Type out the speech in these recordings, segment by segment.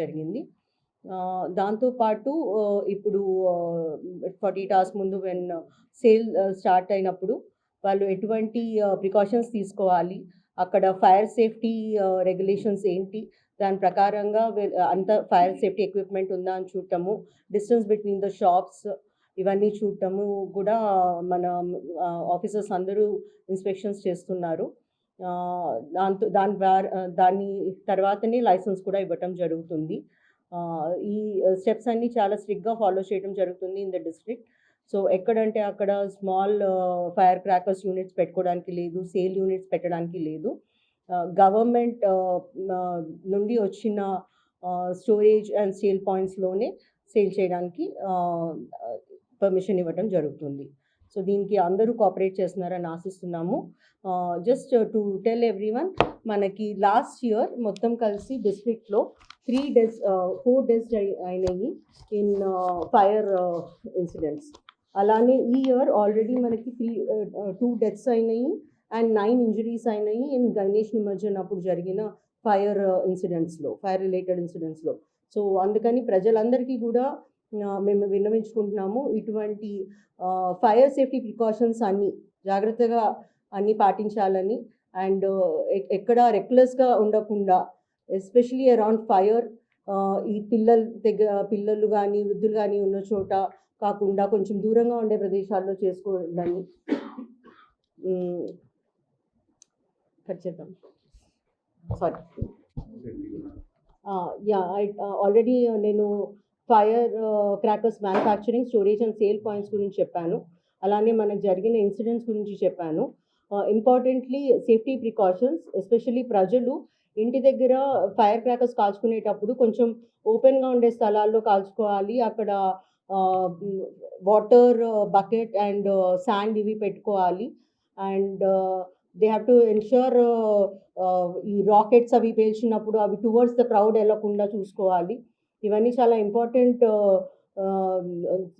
జరిగింది. దాంతో పాటు ఇప్పుడు 48 అవర్స్ ముందు సేల్ స్టార్ట్ అయినప్పుడు వాళ్ళు ఎటువంటి ప్రికాషన్స్ తీసుకోవాలి, అక్కడ ఫైర్ సేఫ్టీ రెగ్యులేషన్స్ ఏంటి, దాని ప్రకారంగా అంత ఫైర్ సేఫ్టీ ఎక్విప్మెంట్ ఉందా అని చూడటము, డిస్టెన్స్ బిట్వీన్ ద షాప్స్ ఇవన్నీ చూడటము కూడా మన ఆఫీసర్స్ అందరూ ఇన్స్పెక్షన్స్ చేస్తున్నారు. దాని తర్వాతనే లైసెన్స్ కూడా ఇవ్వటం జరుగుతుంది. ఈ స్టెప్స్ అన్నీ చాలా స్ట్రిక్ట్గా ఫాలో చేయడం జరుగుతుంది ఇన్ ద డిస్ట్రిక్ట్. సో ఎక్కడంటే అక్కడ స్మాల్ ఫైర్ క్రాకర్స్ యూనిట్స్ పెట్టుకోవడానికి లేదు, సేల్ యూనిట్స్ పెట్టడానికి లేదు. గవర్నమెంట్ నుండి వచ్చిన స్టోరేజ్ అండ్ సేల్ పాయింట్స్లోనే సేల్ చేయడానికి పర్మిషన్ ఇవ్వడం జరుగుతుంది. సో దీనికి అందరూ కోఆపరేట్ చేస్తున్నారని ఆశిస్తున్నాము. జస్ట్ టు టెల్ ఎవ్రీవన్, మనకి లాస్ట్ ఇయర్ మొత్తం కలిసి డిస్ట్రిక్ట్లో 4 డెత్స్ అయినాయి ఇన్ ఫైర్ ఇన్సిడెంట్స్. అలానే ఈ ఇయర్ ఆల్రెడీ మనకి 2 డెత్స్ అయినాయి అండ్ 9 ఇంజరీస్ అయినాయి ఇన్ గణేష్ నిమజ్జన్ అప్పుడు జరిగిన ఫైర్ రిలేటెడ్ ఇన్సిడెంట్స్లో. సో అందుకని ప్రజలందరికీ కూడా మేము విన్నవించుకుంటున్నాము, ఇటువంటి ఫైర్ సేఫ్టీ ప్రికాషన్స్ అన్నీ జాగ్రత్తగా అన్నీ పాటించాలని. అండ్ ఎక్కడ రెక్లెస్గా ఉండకుండా, ఎస్పెషలీ అరౌండ్ ఫైర్, ఈ పిల్లలు కానీ వృద్ధులు కానీ ఉన్న చోట కాకుండా కొంచెం దూరంగా ఉండే ప్రదేశాల్లో చేసుకోవాలని ఆల్రెడీ నేను fire crackers manufacturing, storage and sale points గురించి చెప్పాను. అలానే మనకు జరిగిన ఇన్సిడెంట్స్ గురించి చెప్పాను. ఇంపార్టెంట్లీ సేఫ్టీ ప్రికాషన్స్, ఎస్పెషల్లీ ప్రజలు ఇంటి దగ్గర ఫైర్ క్రాకర్స్ కాల్చుకునేటప్పుడు కొంచెం ఓపెన్గా ఉండే స్థలాల్లో కాల్చుకోవాలి. అక్కడ వాటర్ బకెట్ అండ్ శాండ్ ఇవి పెట్టుకోవాలి. And they have to ensure ఈ రాకెట్స్ అవి పేల్చినప్పుడు అవి టువర్డ్స్ ద క్రౌడ్ వెళ్ళకుండా చూసుకోవాలి. ఇవన్నీ చాలా ఇంపార్టెంట్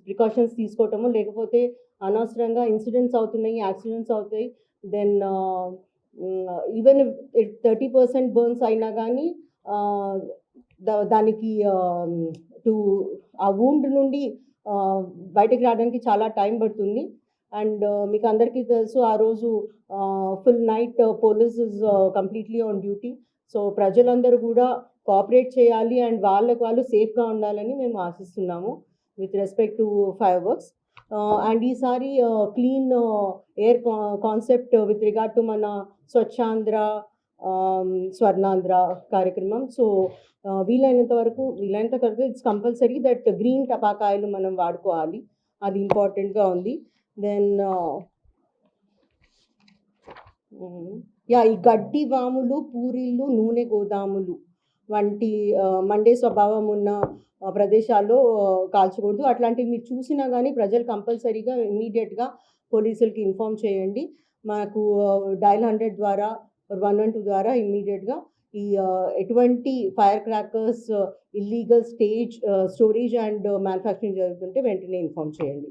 ప్రికాషన్స్ తీసుకోవటము, లేకపోతే అనవసరంగా ఇన్సిడెంట్స్ అవుతున్నాయి, యాక్సిడెంట్స్ అవుతాయి. దెన్ ఈవెన్ 30% బర్న్స్ అయినా కానీ దానికి ఆ వూండ్ నుండి బయటకు రావడానికి చాలా టైం పడుతుంది. అండ్ మీకు అందరికీ తెలుసు, ఆ రోజు full night police is completely on duty. So ప్రజలందరూ కూడా కోఆపరేట్ చేయాలి అండ్ వాళ్ళు సేఫ్గా ఉండాలని మేము ఆశిస్తున్నాము with respect to fireworks. And ఈసారి clean air concept with regard to మన స్వచ్ఛాంధ్ర స్వర్ణాంధ్ర కార్యక్రమం. సో వీలైనంత వరకు ఇట్స్ కంపల్సరీ దట్ గ్రీన్ టపాకాయలు మనం వాడుకోవాలి, అది ఇంపార్టెంట్గా ఉంది. దెన్ ఈ గడ్డి వాములు, పూరీలు, నూనె గోదాములు వంటి మండే స్వభావం ఉన్న ప్రదేశాల్లో కాల్చకూడదు. అట్లాంటివి మీరు చూసినా కానీ ప్రజలు కంపల్సరీగా ఇమ్మీడియట్గా పోలీసులకి ఇన్ఫామ్ చేయండి. మనకు డయల్ 100 ద్వారా 112 ద్వారా ఇమ్మీడియట్గా ఈ ఎటువంటి fire crackers illegal storage and manufacturing జరుగుతుంటే వెంటనే ఇన్ఫామ్ చేయండి.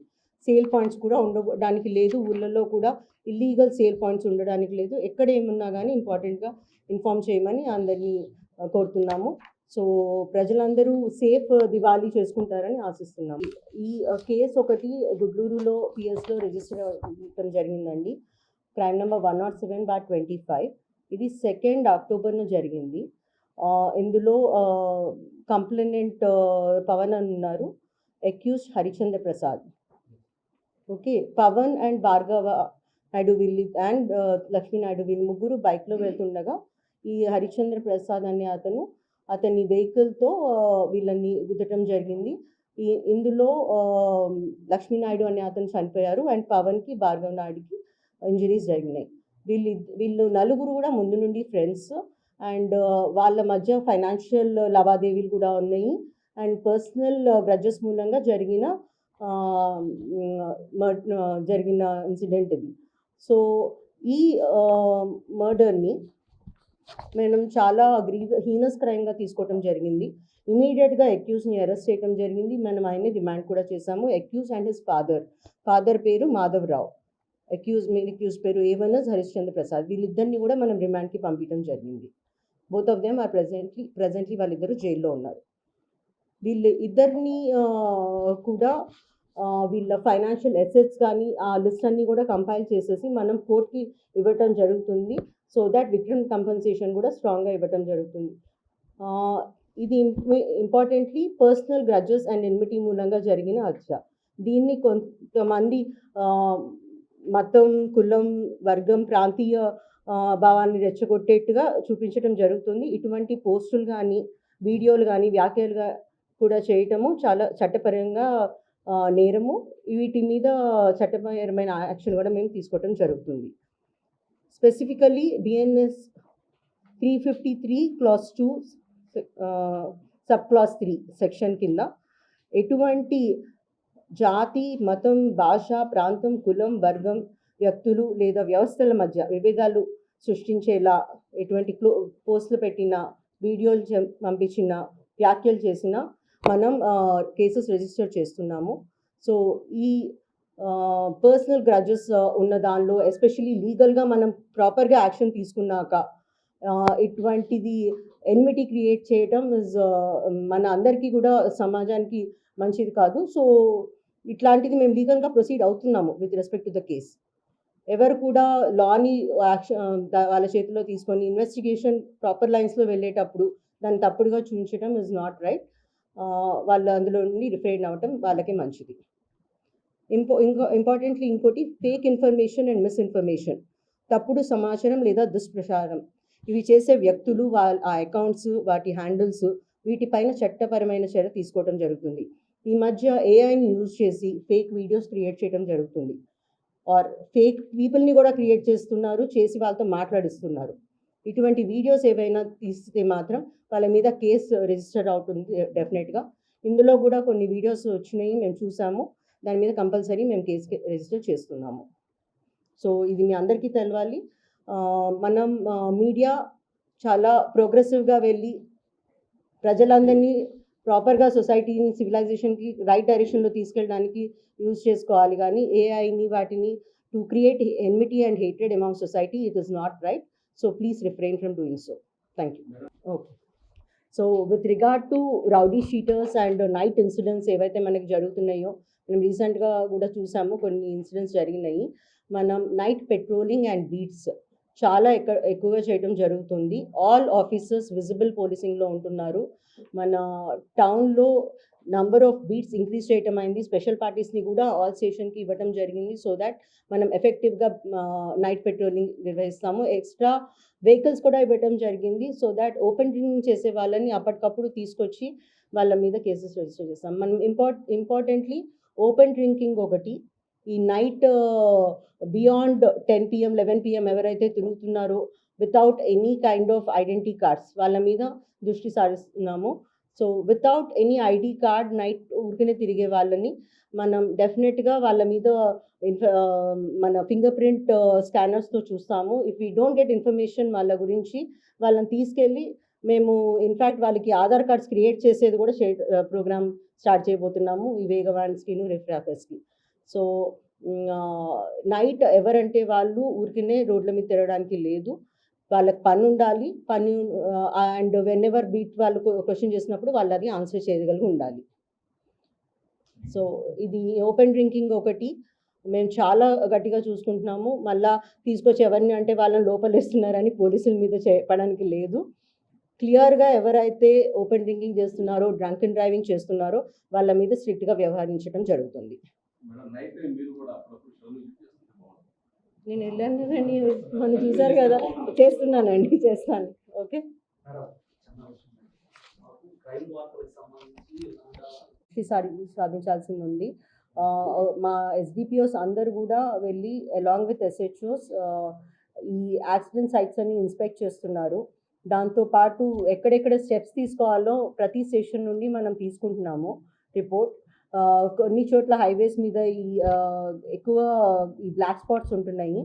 సేల్ పాయింట్స్ కూడా ఉండడానికి లేదు, ఊళ్ళల్లో కూడా ఇల్లీగల్ సేల్ పాయింట్స్ ఉండడానికి లేదు. ఎక్కడ ఏమున్నా కానీ ఇంపార్టెంట్గా ఇన్ఫామ్ చేయమని అందరినీ కోరుతున్నాము. సో ప్రజలందరూ సేఫ్ దివాళీ చేసుకుంటారని ఆశిస్తున్నాము. ఈ కేసు ఒకటి గుడ్లూరులో పిఎస్లో రిజిస్టర్ అవ్వడం జరిగిందండి. Crime number 107/25. ఇది 2 అక్టోబర్న జరిగింది. ఇందులో కంప్లైనెంట్ పవన్ అని ఉన్నారు, accused Harichandra Prasad. Okay, Pavan and Bhargava Naidu and Lakshmi Naidu వీళ్ళు ముగ్గురు బైక్లో వెళ్తుండగా ఈ హరిచంద్ర ప్రసాద్ అనే అతని వెహికల్తో వీళ్ళని గుద్దటం జరిగింది. ఇందులో లక్ష్మీనాయుడు అనే అతను చనిపోయారు అండ్ పవన్కి, భార్గవ నాయుడుకి ఇంజరీస్ జరిగినాయి. వీళ్ళు నలుగురు కూడా ముందు నుండి ఫ్రెండ్స్ అండ్ వాళ్ళ మధ్య ఫైనాన్షియల్ లావాదేవీలు కూడా ఉన్నాయి అండ్ పర్సనల్ గ్రడ్జెస్ మూలంగా జరిగిన ఇన్సిడెంట్ ఇది. సో ఈ మర్డర్ని మనం చాలా హీనస్ క్రైమ్గా తీసుకోవటం జరిగింది. ఇమీడియట్గా అక్యూజ్ని అరెస్ట్ చేయడం జరిగింది. మనం ఆయన్ని రిమాండ్ కూడా చేశాము. అక్యూజ్ అండ్ హిస్ ఫాదర్ పేరు మాధవరావు, అక్యూజ్ పేరు A1 హరిశ్చంద్ర ప్రసాద్. వీళ్ళిద్దరిని కూడా మనం రిమాండ్కి పంపించడం జరిగింది. Both of them are presently వాళ్ళిద్దరూ జైల్లో ఉన్నారు. వీళ్ళు ఇద్దరిని కూడా వీళ్ళ ఫైనాన్షియల్ అసెట్స్ కానీ ఆ లిస్ట్ అన్నీ కూడా కంపైల్ చేసేసి మనం కోర్ట్కి ఇవ్వటం జరుగుతుంది. సో దట్ విక్టిమ్ కంపెన్సేషన్ కూడా స్ట్రాంగ్గా ఇవ్వటం జరుగుతుంది. ఇది importantly personal grudges and enmity మూలంగా జరిగిన హత్య. దీన్ని కొంతమంది మతం, కులం, వర్గం, ప్రాంతీయ భావాన్ని రెచ్చగొట్టేట్టుగా చూపించడం జరుగుతుంది. ఇటువంటి పోస్టులు కానీ, వీడియోలు కానీ, వ్యాఖ్యలుగా కూడా చేయటము చాలా చట్టపరంగా నేరము. వీటి మీద చట్టపరమైన యాక్షన్ కూడా మేము తీసుకోవటం జరుగుతుంది. Specifically BNS 353 class 2 sub class 3 section కింద ఎటువంటి జాతి, మతం, భాష, ప్రాంతం, కులం, వర్గం, వ్యక్తులు లేదా వ్యవస్థల మధ్య విభేదాలు సృష్టించేలా ఎటువంటి పోస్టులు పెట్టిన, వీడియోలు పంపించిన, వ్యాఖ్యలు చేసిన మనం కేసెస్ రిజిస్టర్ చేస్తున్నాము. సో ఈ పర్సనల్ గ్రడ్జెస్ ఉన్న దానిలో ఎస్పెషలీ లీగల్గా మనం ప్రాపర్గా యాక్షన్ తీసుకున్నాక ఇటువంటిది ఎన్మిటీ క్రియేట్ చేయటం ఇస్ మన అందరికీ కూడా సమాజానికి మంచిది కాదు. సో ఇట్లాంటిది మేము లీగల్గా ప్రొసీడ్ అవుతున్నాము with respect to the case. ఎవరు కూడా లాని వాళ్ళ చేతిలో తీసుకొని ఇన్వెస్టిగేషన్ ప్రాపర్ లైన్స్లో వెళ్ళేటప్పుడు దాన్ని తప్పుడుగా చూపించడం ఇస్ నాట్ రైట్. వాళ్ళు అందులో నుండి రిఫ్రెయిన్ అవ్వటం వాళ్ళకే మంచిది. ఇంపార్టెంట్లీ ఇంకోటి ఫేక్ ఇన్ఫర్మేషన్ అండ్ మిస్ఇన్ఫర్మేషన్, తప్పుడు సమాచారం లేదా దుష్ప్రచారం, ఇవి చేసే వ్యక్తులు, ఆ అకౌంట్స్, వాటి హ్యాండిల్స్, వీటిపైన చట్టపరమైన చర్య తీసుకోవడం జరుగుతుంది. ఈ మధ్య ఏఐని యూజ్ చేసి ఫేక్ వీడియోస్ క్రియేట్ చేయడం జరుగుతుంది. ఆర్ ఫేక్ పీపుల్ని కూడా క్రియేట్ చేస్తున్నారు, చేసి వాళ్ళతో మాట్లాడిస్తున్నారు. ఇటువంటి వీడియోస్ ఏవైనా తీస్తే మాత్రం వాళ్ళ మీద కేసు రిజిస్టర్ అవుతుంది డెఫినెట్గా. ఇందులో కూడా కొన్ని వీడియోస్ వచ్చినాయి, మేము చూసాము. దాని మీద కంపల్సరీ మేము కేసు రిజిస్టర్ చేస్తున్నాము. సో ఇది మీ అందరికీ తెలవాలి. మనం మీడియా చాలా ప్రోగ్రెసివ్గా వెళ్ళి ప్రజలందరినీ ప్రాపర్గా సొసైటీని, సివిలైజేషన్కి రైట్ డైరెక్షన్లో తీసుకెళ్ళడానికి యూజ్ చేసుకోవాలి. కానీ ఏఐని వాటిని to create enmity and hatred among society, it is not right. So please refrain from doing so. Thank you. Okay. So with regard to rowdy sheeters and night incidents ఏవైతే మనకి జరుగుతున్నాయో, మనం రీసెంట్గా కూడా చూసాము కొన్ని ఇన్సిడెంట్స్ జరిగినాయి. మనం నైట్ పెట్రోలింగ్ అండ్ బీట్స్ చాలా ఎక్కువగా చేయడం జరుగుతుంది. ఆల్ ఆఫీసర్స్ విజిబుల్ పోలీసింగ్లో ఉంటున్నారు. మన టౌన్లో నంబర్ ఆఫ్ బీట్స్ ఇంక్రీజ్ చేయటం అయింది. స్పెషల్ పార్టీస్ని కూడా ఆల్ స్టేషన్కి ఇవ్వడం జరిగింది. సో దాట్ మనం ఎఫెక్టివ్గా నైట్ పెట్రోలింగ్ నిర్వహిస్తాము. ఎక్స్ట్రా వెహికల్స్ కూడా ఇవ్వడం జరిగింది. సో దాట్ ఓపెన్ డ్రింకింగ్ చేసే వాళ్ళని అప్పటికప్పుడు తీసుకొచ్చి వాళ్ళ మీద కేసెస్ రిజిస్టర్ చేస్తాం. మనం ఇంపార్టెంట్లీ ఓపెన్ డ్రింకింగ్ ఒకటి, ఈ నైట్ బియాండ్ 10 PM 11 PM ఎవరైతే తిరుగుతున్నారో without any kind of identity cards వాళ్ళ మీద దృష్టి సారిస్తున్నాము. So without any ID card night ఊరికనే తిరిగే వాళ్ళని మనం డెఫినెట్గా వాళ్ళ మీద మన ఫింగర్ ప్రింట్ స్కానర్స్తో చూస్తాము. If we don't get information వాళ్ళ గురించి, వాళ్ళని తీసుకెళ్ళి మేము ఇన్ఫ్యాక్ట్ వాళ్ళకి ఆధార్ కార్డ్స్ క్రియేట్ చేసేది కూడా ప్రోగ్రామ్ స్టార్ట్ చేయబోతున్నాము ఈ వేగవాన్స్కిను రిఫ్రాఫర్స్కి. సో నైట్ ఎవరంటే వాళ్ళు ఊరికనే రోడ్ల మీద తిరగడానికి లేదు, వాళ్ళకి పని ఉండాలి. పని అండ్ వెన్ ఎవర్ బీట్ వాళ్ళు క్వశ్చన్ చేసినప్పుడు వాళ్ళు అది ఆన్సర్ చేయగలిగి ఉండాలి. సో ఇది ఓపెన్ డ్రింకింగ్ ఒకటి మేము చాలా గట్టిగా చూసుకుంటున్నాము. మళ్ళీ తీసుకొచ్చి ఎవరిని అంటే వాళ్ళని లోపలేస్తున్నారని పోలీసుల మీద చెప్పడానికి లేదు. క్లియర్గా ఎవరైతే ఓపెన్ డ్రింకింగ్ చేస్తున్నారో, డ్రంక్ అండ్ డ్రైవింగ్ చేస్తున్నారో వాళ్ళ మీద స్ట్రిక్ట్గా వ్యవహరించడం జరుగుతుంది. నేను వెళ్ళాను కదండి, మనం చూసారు కదా, చేస్తున్నానండి, చేస్తాను. ఓకే, సాధించాల్సింది ఉంది. మా ఎస్డిపిఓస్ అందరు కూడా వెళ్ళి అలాంగ్ విత్ ఎస్హెచ్ఓస్ ఈ యాక్సిడెంట్ సైట్స్ అన్ని ఇన్స్పెక్ట్ చేస్తున్నారు. దాంతోపాటు ఎక్కడెక్కడ స్టెప్స్ తీసుకోవాలో ప్రతి స్టేషన్ నుండి మనం తీసుకుంటున్నాము రిపోర్ట్. కొన్ని చోట్ల హైవేస్ మీద ఎక్కువ ఈ బ్లాక్ స్పాట్స్ ఉంటున్నాయి,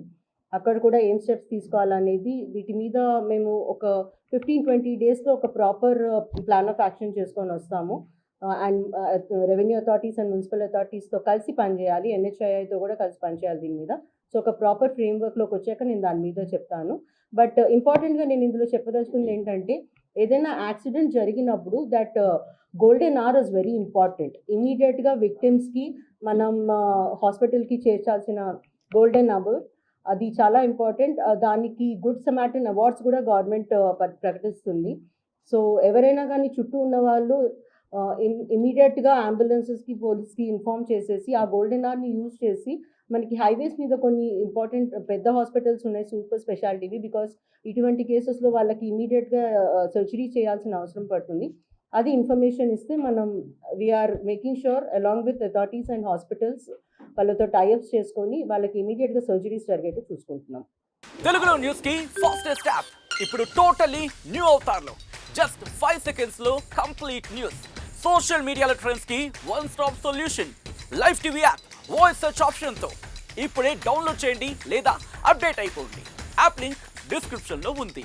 అక్కడ కూడా ఏం స్టెప్స్ తీసుకోవాలనేది వీటి మీద మేము ఒక 15-20 డేస్లో ఒక ప్రాపర్ ప్లాన్ ఆఫ్ యాక్షన్ చేసుకొని వస్తాము. And revenue authorities and municipal అథారిటీస్తో కలిసి పనిచేయాలి, NHAIతో కూడా కలిసి పనిచేయాలి దీని మీద. సో ఒక ప్రాపర్ ఫ్రేమ్వర్క్లోకి వచ్చాక నేను దాని మీద చెప్తాను. బట్ ఇంపార్టెంట్గా నేను ఇందులో చెప్పదలుచుకుంది ఏంటంటే ఏదైనా యాక్సిడెంట్ జరిగినప్పుడు that golden hour is very important. ఇమీడియట్‌గా విక్టిమ్స్‌కి మనం హాస్పిటల్‌కి చేర్చాల్సిన గోల్డెన్ అవర్ అది చాలా ఇంపార్టెంట్. దానికి గుడ్ సమారిటన్ అవార్డ్స్ కూడా గవర్నమెంట్ ప్రకటిస్తుంది. సో, ఎవరైనా గానీ చుట్టూ ఉన్నవాళ్ళు ఇమ్మీడియేట్‌గా అంబులెన్సెస్‌కి, పోలీస్‌కి ఇన్ఫార్మ్ చేసేసి, ఆ గోల్డెన్ అవర్‌ని యూజ్ చేసి మనకి హైవేస్ మీద కొన్ని ఇంపార్టెంట్ పెద్ద హాస్పిటల్స్ ఉన్నాయి సూపర్ స్పెషాలిటీవి. బికాజ్ ఇటువంటి కేసెస్‌లో వాళ్ళకి ఇమ్మీడియేట్‌గా సర్జరీ చేయాల్సిన అవసరం పడుతుంది. అది ఇన్ఫర్మేషన్ ఇస్తే మనం are making sure along with authorities and hospitals వాళ్ళతో టై అప్స్ చేసుకొని వాళ్ళకి ఇమ్మీడియేట్‌గా సర్జరీస్ జరిగేట్టు చూసుకుంటున్నాం. తెలుగులో న్యూస్ కి ఫాస్టెస్ట్ యాప్ ఇప్పుడు టోటల్లీ న్యూ అవతార్లో జస్ట్ 5 సెకండ్స్ లో కంప్లీట్ న్యూస్. సోషల్ మీడియాలో ట్రెండ్స్ కి one stop solution. Live TV app voice search option తో ఇప్పుడే డౌన్లోడ్ చేయండి లేదా అప్డేట్ అయిపోండి. యాప్ లింక్ డిస్క్రిప్షన్ లో ఉంది.